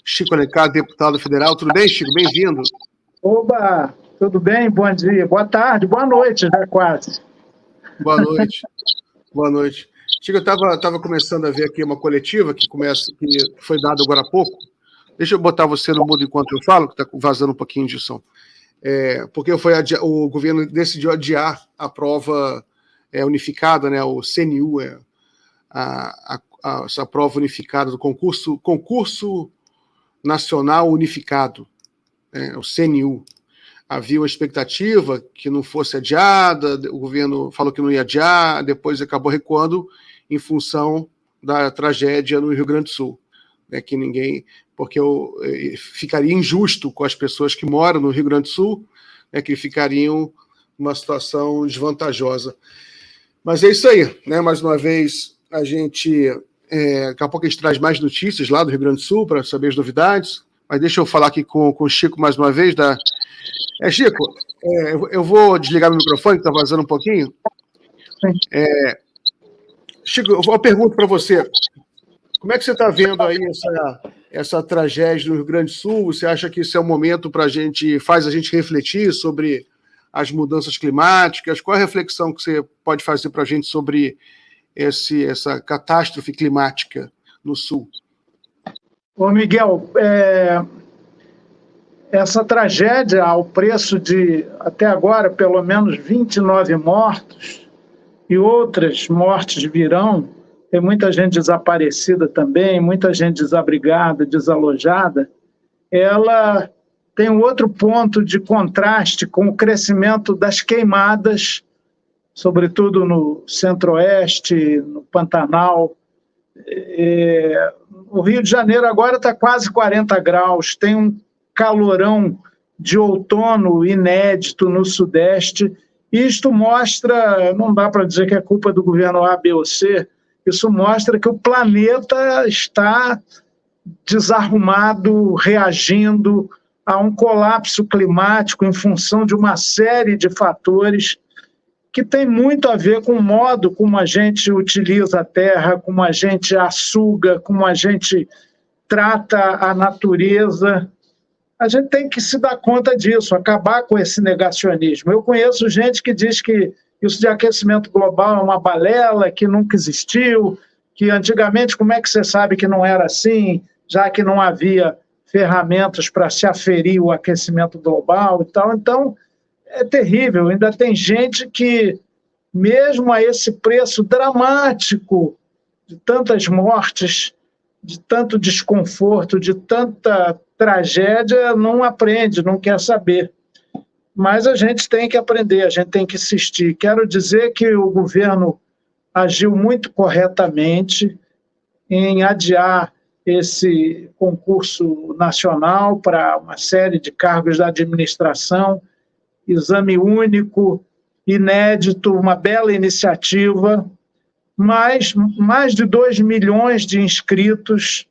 Chico Alencar, deputado federal. Tudo bem, Chico? Bem-vindo. Oba, tudo bem? Bom dia, boa tarde, boa noite, já quase. Boa noite. Boa noite. Chico, eu estava começando a ver aqui uma coletiva que foi dada agora há pouco. Deixa eu botar você no mudo enquanto eu falo, que está vazando um pouquinho de som. Porque o governo decidiu adiar a prova unificada, né, o CNU, essa prova unificada do concurso nacional unificado, o CNU. Havia uma expectativa que não fosse adiada, o governo falou que não ia adiar, depois acabou recuando em função da tragédia no Rio Grande do Sul, porque ficaria injusto com as pessoas que moram no Rio Grande do Sul, que ficariam numa situação desvantajosa. Mas é isso aí, né? Mais uma vez, a gente, daqui a pouco a gente traz mais notícias lá do Rio Grande do Sul para saber as novidades, mas deixa eu falar aqui com o Chico mais uma vez. Chico, eu vou desligar meu microfone, que está vazando um pouquinho. Chico, eu vou uma pergunta para você. Como é que você está vendo aí essa tragédia no Rio Grande do Sul? Você acha que isso é um momento faz a gente refletir sobre as mudanças climáticas? Qual é a reflexão que você pode fazer para a gente sobre essa catástrofe climática no Sul? Ô, Miguel, essa tragédia, ao preço de, até agora, pelo menos 29 mortos, e outras mortes virão, tem muita gente desaparecida também, muita gente desabrigada, desalojada, ela tem um outro ponto de contraste com o crescimento das queimadas, sobretudo no Centro-Oeste, no Pantanal. O Rio de Janeiro agora está quase 40 graus, tem um calorão de outono inédito no Sudeste. Isto mostra, não dá para dizer que é culpa do governo A, B ou C, isso mostra que o planeta está desarrumado, reagindo a um colapso climático em função de uma série de fatores que tem muito a ver com o modo como a gente utiliza a terra, como a gente a suga, como a gente trata a natureza. A gente tem que se dar conta disso, acabar com esse negacionismo. Eu conheço gente que diz que isso de aquecimento global é uma balela, que nunca existiu, que antigamente como é que você sabe que não era assim, já que não havia ferramentas para se aferir o aquecimento global e tal. Então, é terrível. Ainda tem gente que, mesmo a esse preço dramático de tantas mortes, de tanto desconforto, de tanta tragédia, não aprende, não quer saber. Mas a gente tem que aprender, a gente tem que insistir. Quero dizer que o governo agiu muito corretamente em adiar esse concurso nacional para uma série de cargos da administração, exame único, inédito, uma bela iniciativa, mas mais de 2 milhões de inscritos,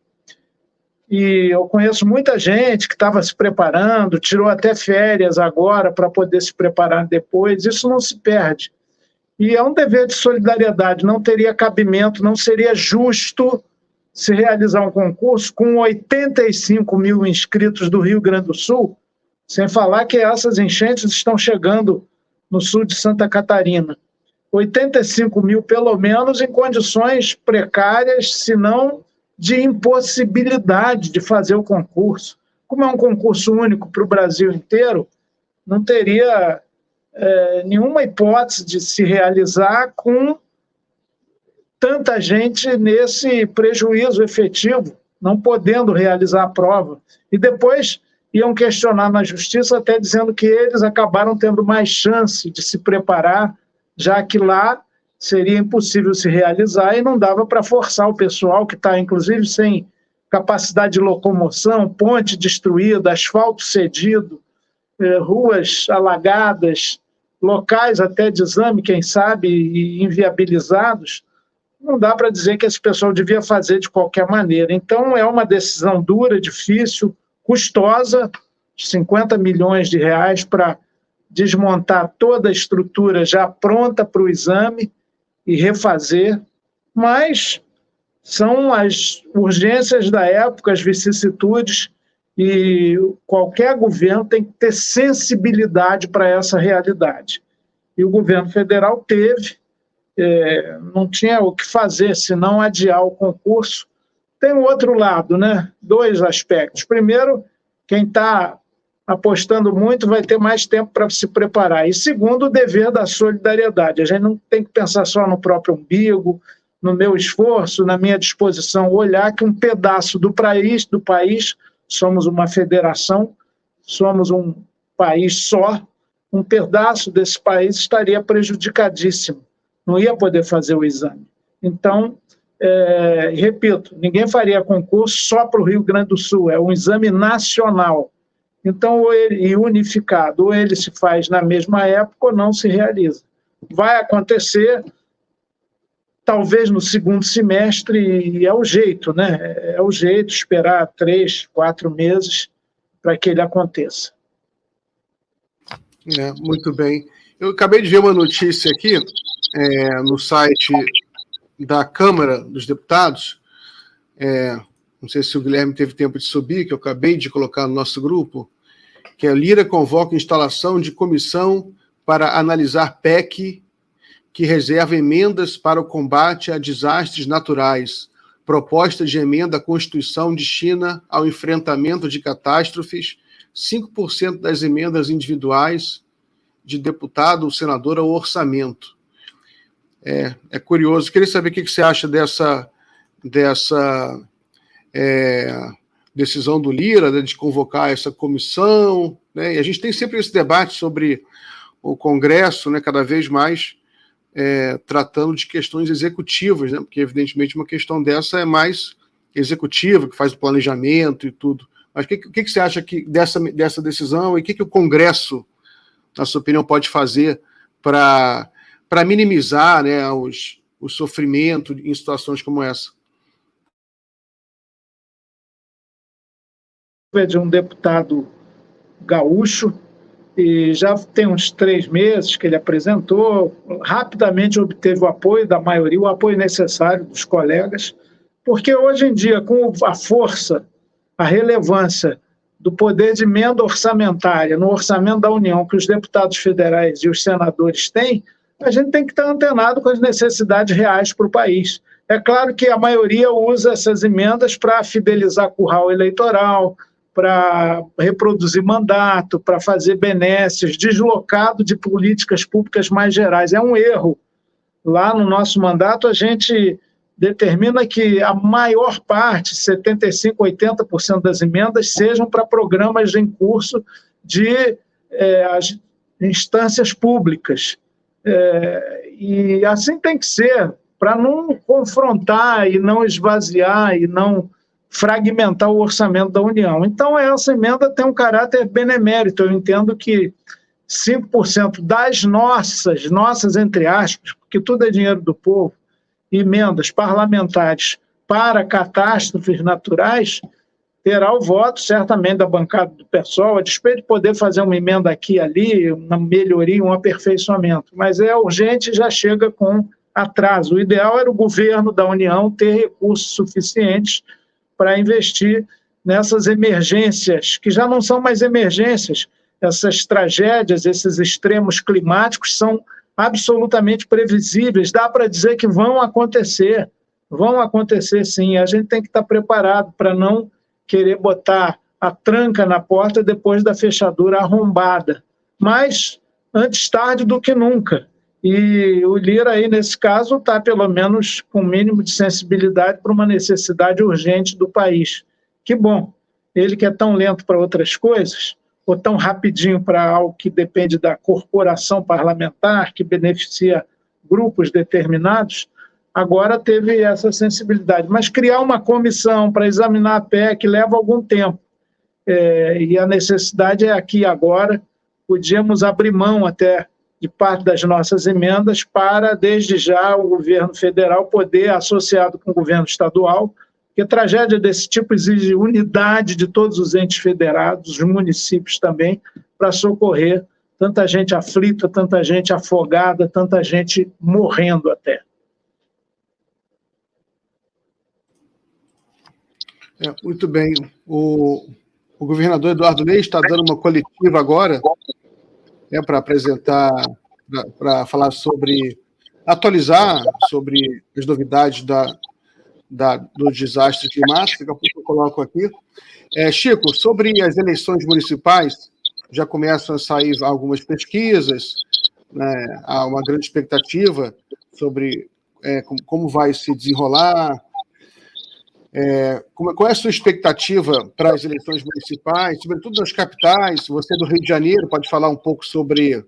e eu conheço muita gente que estava se preparando, tirou até férias agora para poder se preparar depois. Isso não se perde. E é um dever de solidariedade, não teria cabimento, não seria justo se realizar um concurso com 85 mil inscritos do Rio Grande do Sul, sem falar que essas enchentes estão chegando no sul de Santa Catarina. 85 mil, pelo menos, em condições precárias, se não de impossibilidade de fazer o concurso. Como é um concurso único para o Brasil inteiro, não teria nenhuma hipótese de se realizar com tanta gente nesse prejuízo efetivo, não podendo realizar a prova. E depois iam questionar na justiça, até dizendo que eles acabaram tendo mais chance de se preparar, já que lá seria impossível se realizar e não dava para forçar o pessoal que está, inclusive, sem capacidade de locomoção, ponte destruída, asfalto cedido, ruas alagadas, locais até de exame, quem sabe, e inviabilizados. Não dá para dizer que esse pessoal devia fazer de qualquer maneira. Então, é uma decisão dura, difícil, custosa, 50 milhões de reais para desmontar toda a estrutura já pronta para o exame e refazer, mas São as urgências da época, as vicissitudes, e qualquer governo tem que ter sensibilidade para essa realidade. E o governo federal teve, não tinha o que fazer senão adiar o concurso. Tem o outro lado, né? 2 aspectos. Primeiro, quem está apostando muito vai ter mais tempo para se preparar. E segundo, o dever da solidariedade. A gente não tem que pensar só no próprio umbigo, no meu esforço, na minha disposição, olhar que um pedaço do país, somos uma federação, somos um país só, um pedaço desse país estaria prejudicadíssimo, não ia poder fazer o exame. Então, repito, ninguém faria concurso só para o Rio Grande do Sul, é um exame nacional. Então, e unificado, ou ele se faz na mesma época ou não se realiza. Vai acontecer, talvez no segundo semestre, e é o jeito, né? É o jeito, esperar 3, 4 meses para que ele aconteça. Muito bem. Eu acabei de ver uma notícia aqui no site da Câmara dos Deputados, não sei se o Guilherme teve tempo de subir, que eu acabei de colocar no nosso grupo, que a Lira convoca instalação de comissão para analisar PEC que reserva emendas para o combate a desastres naturais. Proposta de emenda à Constituição destina ao enfrentamento de catástrofes 5% das emendas individuais de deputado ou senador ao orçamento. É curioso. Queria saber o que você acha dessa decisão do Lira, né, de convocar essa comissão, né? E a gente tem sempre esse debate sobre o Congresso, né, cada vez mais tratando de questões executivas, né, porque evidentemente uma questão dessa é mais executiva, que faz o planejamento e tudo. Mas o que você acha dessa decisão e o que o Congresso, na sua opinião, pode fazer para minimizar, né, o sofrimento em situações como essa? De um deputado gaúcho, e já tem uns 3 meses que ele apresentou, rapidamente obteve o apoio da maioria, o apoio necessário dos colegas, porque hoje em dia, com a força, a relevância do poder de emenda orçamentária no orçamento da União que os deputados federais e os senadores têm, a gente tem que estar antenado com as necessidades reais para o país. É claro que a maioria usa essas emendas para fidelizar curral eleitoral, para reproduzir mandato, para fazer benesses, deslocado de políticas públicas mais gerais. É um erro. Lá no nosso mandato, a gente determina que a maior parte, 75%, 80% das emendas, sejam para programas em curso de instâncias públicas. E assim tem que ser, para não confrontar e não esvaziar e não fragmentar o orçamento da União. Então, essa emenda tem um caráter benemérito. Eu entendo que 5% das nossas, entre aspas, porque tudo é dinheiro do povo, emendas parlamentares para catástrofes naturais, terá o voto, certamente, da bancada do PSOL, a despeito de poder fazer uma emenda aqui e ali, uma melhoria, um aperfeiçoamento. Mas é urgente e já chega com atraso. O ideal era o governo da União ter recursos suficientes para investir nessas emergências, que já não são mais emergências. Essas tragédias, esses extremos climáticos são absolutamente previsíveis. Dá para dizer que vão acontecer sim. A gente tem que estar preparado para não querer botar a tranca na porta depois da fechadura arrombada. Mas antes tarde do que nunca. E o Lira, aí, nesse caso, está pelo menos com o mínimo de sensibilidade para uma necessidade urgente do país. Que bom. Ele que é tão lento para outras coisas, ou tão rapidinho para algo que depende da corporação parlamentar, que beneficia grupos determinados, agora teve essa sensibilidade. Mas criar uma comissão para examinar a PEC leva algum tempo. E a necessidade é aqui e agora. Podíamos abrir mão até de parte das nossas emendas para, desde já, o governo federal poder, associado com o governo estadual, porque tragédia desse tipo exige unidade de todos os entes federados, os municípios também, para socorrer tanta gente aflita, tanta gente afogada, tanta gente morrendo até. Muito bem. O governador Eduardo Leite está dando uma coletiva agora, para apresentar, para falar atualizar sobre as novidades do desastre climático. Daqui a pouco eu coloco aqui. Chico, sobre as eleições municipais, já começam a sair algumas pesquisas, né? Há uma grande expectativa sobre como vai se desenrolar. Qual é a sua expectativa para as eleições municipais, sobretudo nas capitais? Você é do Rio de Janeiro, pode falar um pouco sobre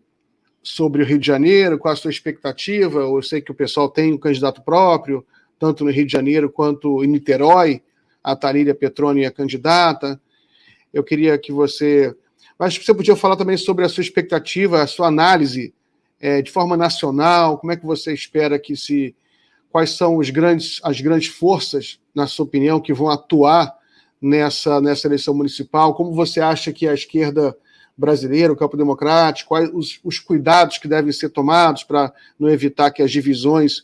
o Rio de Janeiro, qual a sua expectativa? Eu sei que o pessoal tem um candidato próprio, tanto no Rio de Janeiro quanto em Niterói, a Tharília Petroni é candidata. Eu queria que você... Mas você podia falar também sobre a sua expectativa, a sua análise de forma nacional, como é que você espera quais são as grandes forças, na sua opinião, que vão atuar nessa eleição municipal? Como você acha que a esquerda brasileira, o campo democrático, quais os cuidados que devem ser tomados para não evitar que as divisões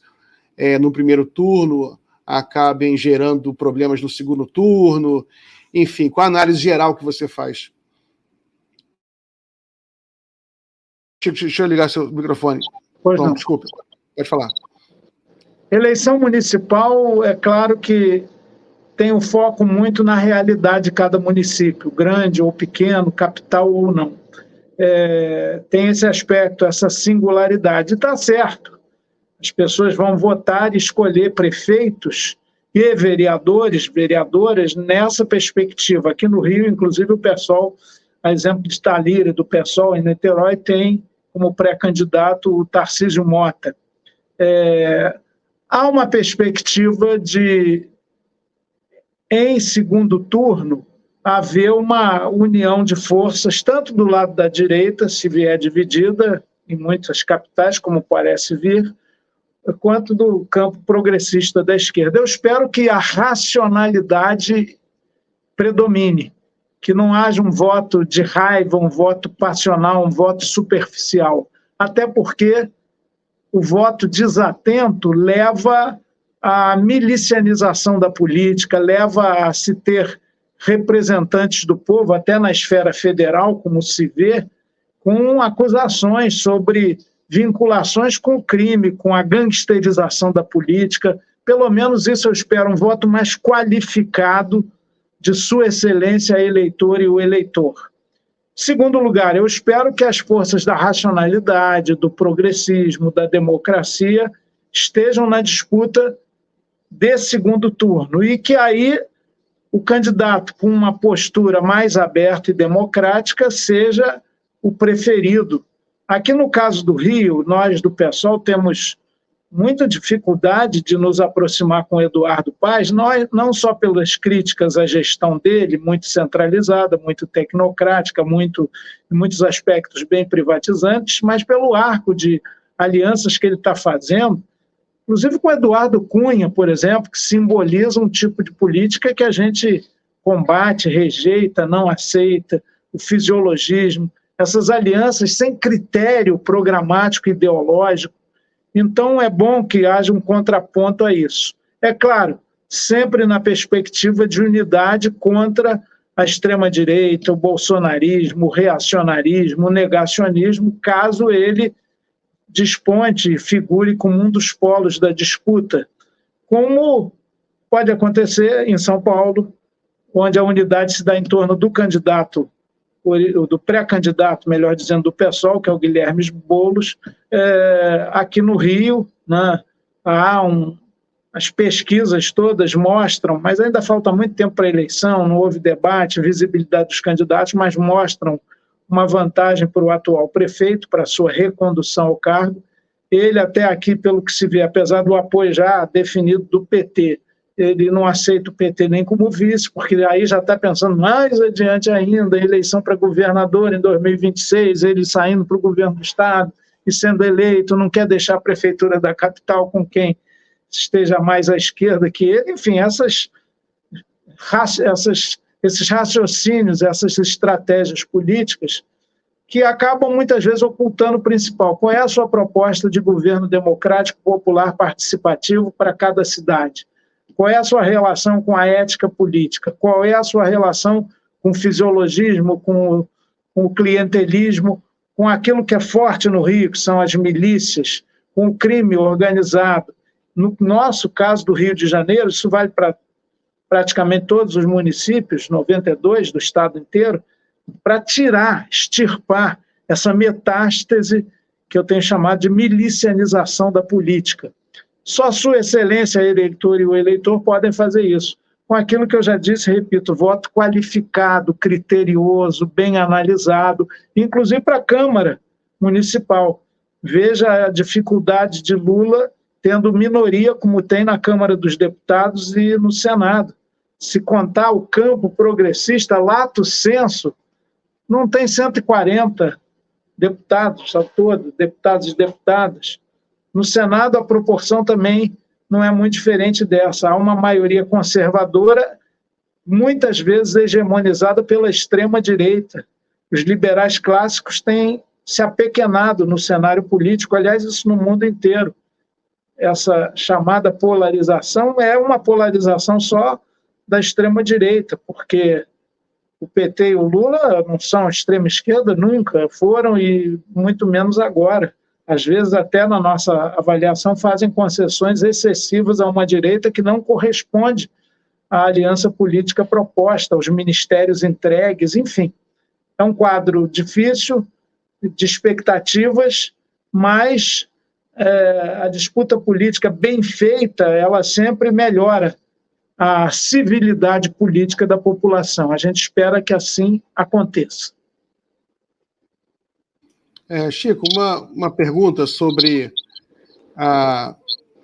no primeiro turno acabem gerando problemas no segundo turno? Enfim, qual a análise geral que você faz? Deixa eu ligar seu microfone. Pois não. Desculpa, pode falar. Eleição municipal, é claro que tem um foco muito na realidade de cada município, grande ou pequeno, capital ou não. Tem esse aspecto, essa singularidade. Está certo. As pessoas vão votar e escolher prefeitos e vereadoras nessa perspectiva. Aqui no Rio, inclusive, o PSOL, a exemplo de Tharília, do PSOL em Niterói, tem como pré-candidato o Tarcísio Mota. Há uma perspectiva de, em segundo turno, haver uma união de forças, tanto do lado da direita, se vier dividida, em muitas capitais, como parece vir, quanto do campo progressista da esquerda. Eu espero que a racionalidade predomine, que não haja um voto de raiva, um voto passional, um voto superficial. Até porque o voto desatento leva à milicianização da política, leva a se ter representantes do povo, até na esfera federal, como se vê, com acusações sobre vinculações com o crime, com a gangsterização da política. Pelo menos isso eu espero, um voto mais qualificado de sua excelência, a eleitora e o eleitor. Segundo lugar, eu espero que as forças da racionalidade, do progressismo, da democracia estejam na disputa desse segundo turno e que aí o candidato com uma postura mais aberta e democrática seja o preferido. Aqui no caso do Rio, nós do PSOL temos muita dificuldade de nos aproximar com Eduardo Paes, não só pelas críticas à gestão dele, muito centralizada, muito tecnocrática, em muitos aspectos bem privatizantes, mas pelo arco de alianças que ele está fazendo, inclusive com Eduardo Cunha, por exemplo, que simboliza um tipo de política que a gente combate, rejeita, não aceita, o fisiologismo, essas alianças sem critério programático e ideológico. Então, é bom que haja um contraponto a isso. É claro, sempre na perspectiva de unidade contra a extrema-direita, o bolsonarismo, o reacionarismo, o negacionismo, caso ele desponte e figure como um dos polos da disputa, como pode acontecer em São Paulo, onde a unidade se dá em torno do candidato, do pré-candidato, melhor dizendo, do PSOL, que é o Guilherme Boulos. Aqui no Rio, né, as pesquisas todas mostram, mas ainda falta muito tempo para a eleição, não houve debate, visibilidade dos candidatos, mas mostram uma vantagem para o atual prefeito, para a sua recondução ao cargo. Ele até aqui, pelo que se vê, apesar do apoio já definido do PT, ele não aceita o PT nem como vice, porque aí já está pensando mais adiante ainda, eleição para governador em 2026, ele saindo para o governo do Estado e sendo eleito, não quer deixar a prefeitura da capital com quem esteja mais à esquerda que ele. Enfim, esses raciocínios, essas estratégias políticas que acabam muitas vezes ocultando o principal. Qual é a sua proposta de governo democrático, popular, participativo para cada cidade? Qual é a sua relação com a ética política? Qual é a sua relação com o fisiologismo, com o clientelismo, com aquilo que é forte no Rio, que são as milícias, com o crime organizado? No nosso caso do Rio de Janeiro, isso vale para praticamente todos os municípios, 92 do estado inteiro, para tirar, extirpar essa metástase que eu tenho chamado de milicianização da política. Só Sua Excelência, a eleitor e o eleitor podem fazer isso. Com aquilo que eu já disse, repito, voto qualificado, criterioso, bem analisado, inclusive para a Câmara Municipal. Veja a dificuldade de Lula tendo minoria, como tem na Câmara dos Deputados e no Senado. Se contar o campo progressista, lato sensu, não tem 140 deputados ao todo, deputados e deputadas. No Senado, a proporção também não é muito diferente dessa. Há uma maioria conservadora, muitas vezes hegemonizada pela extrema-direita. Os liberais clássicos têm se apequenado no cenário político, aliás, isso no mundo inteiro. Essa chamada polarização é uma polarização só da extrema-direita, porque o PT e o Lula não são extrema-esquerda, nunca foram, e muito menos agora. Às vezes, até na nossa avaliação, fazem concessões excessivas a uma direita que não corresponde à aliança política proposta, aos ministérios entregues, enfim. É um quadro difícil, de expectativas, mas a disputa política bem feita, ela sempre melhora a civilidade política da população. A gente espera que assim aconteça. Chico, uma pergunta sobre a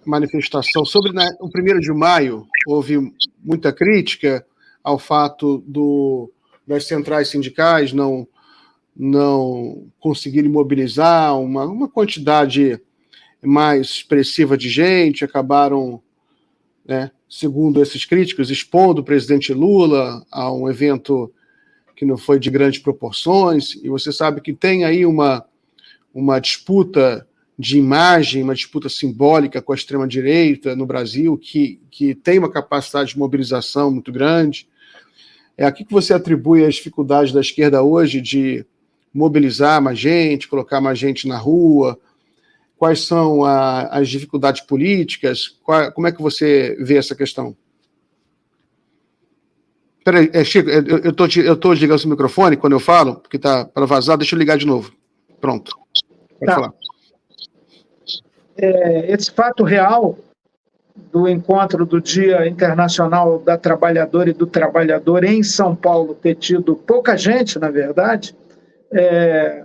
manifestação. Sobre o 1º de maio, houve muita crítica ao fato das centrais sindicais não conseguirem mobilizar uma quantidade mais expressiva de gente, acabaram, segundo esses críticos, expondo o presidente Lula a um evento que não foi de grandes proporções, e você sabe que tem aí uma disputa de imagem, uma disputa simbólica com a extrema-direita no Brasil, que tem uma capacidade de mobilização muito grande. A que você atribui as dificuldades da esquerda hoje de mobilizar mais gente, colocar mais gente na rua? Quais são as dificuldades políticas? Como é que você vê essa questão? Espera aí, Chico, eu estou desligando o microfone quando eu falo, porque está para vazar, deixa eu ligar de novo. Pronto, pode falar. Esse fato real do encontro do Dia Internacional da Trabalhadora e do Trabalhador em São Paulo ter tido pouca gente, na verdade,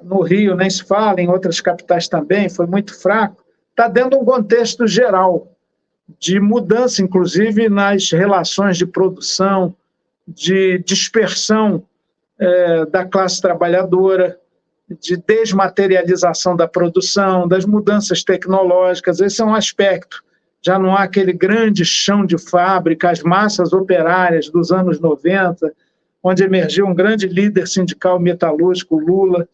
no Rio nem se fala, em outras capitais também, foi muito fraco, está dentro de um contexto geral de mudança, inclusive nas relações de produção, de dispersão da classe trabalhadora, de desmaterialização da produção, das mudanças tecnológicas. Esse é um aspecto. Já não há aquele grande chão de fábrica, as massas operárias dos anos 90, onde emergiu um grande líder sindical metalúrgico, Lula.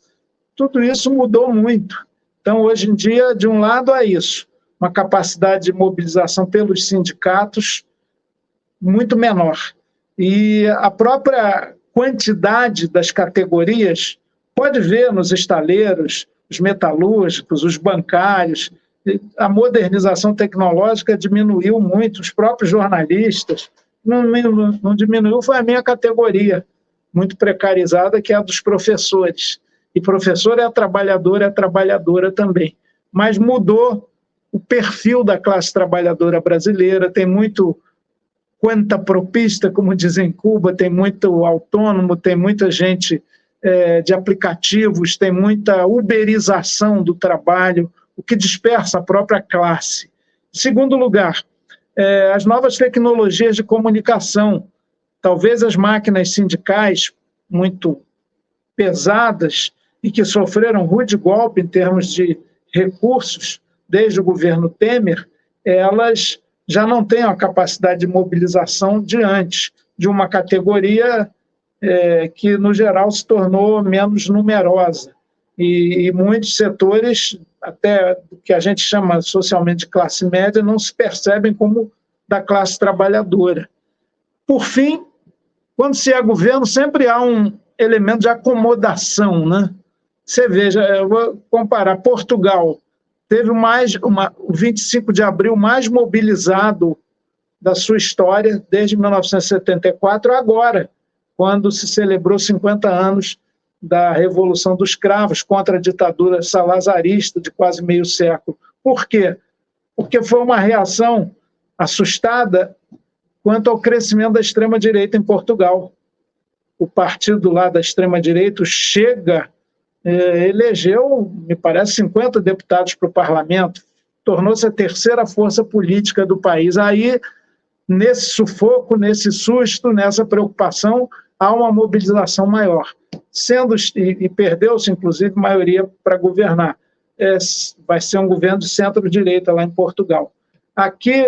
Tudo isso mudou muito. Então, hoje em dia, de um lado, há isso, uma capacidade de mobilização pelos sindicatos muito menor. E a própria quantidade das categorias, pode ver nos estaleiros, os metalúrgicos, os bancários, a modernização tecnológica diminuiu muito, os próprios jornalistas, não diminuiu, foi a minha categoria, muito precarizada, que é a dos professores. E professor é trabalhadora também. Mas mudou o perfil da classe trabalhadora brasileira, tem muito cuentapropista, como dizem em Cuba, tem muito autônomo, tem muita gente de aplicativos, tem muita uberização do trabalho, o que dispersa a própria classe. Em segundo lugar, as novas tecnologias de comunicação, talvez as máquinas sindicais muito pesadas e que sofreram rude golpe em termos de recursos desde o governo Temer, elas já não têm a capacidade de mobilização de antes, de uma categoria que, no geral, se tornou menos numerosa. E muitos setores, até o que a gente chama socialmente de classe média, não se percebem como da classe trabalhadora. Por fim, quando se é governo, sempre há um elemento de acomodação, né? Você veja, eu vou comparar, Portugal teve o 25 de abril mais mobilizado da sua história desde 1974 agora, quando se celebrou 50 anos da Revolução dos Cravos contra a ditadura salazarista de quase meio século. Por quê? Porque foi uma reação assustada quanto ao crescimento da extrema-direita em Portugal. O partido lá da extrema-direita, o Chega, elegeu, me parece, 50 deputados para o parlamento, tornou-se a terceira força política do país. Aí, nesse sufoco, nesse susto, nessa preocupação, há uma mobilização maior. E perdeu-se, inclusive, maioria para governar. Vai ser um governo de centro-direita lá em Portugal. Aqui,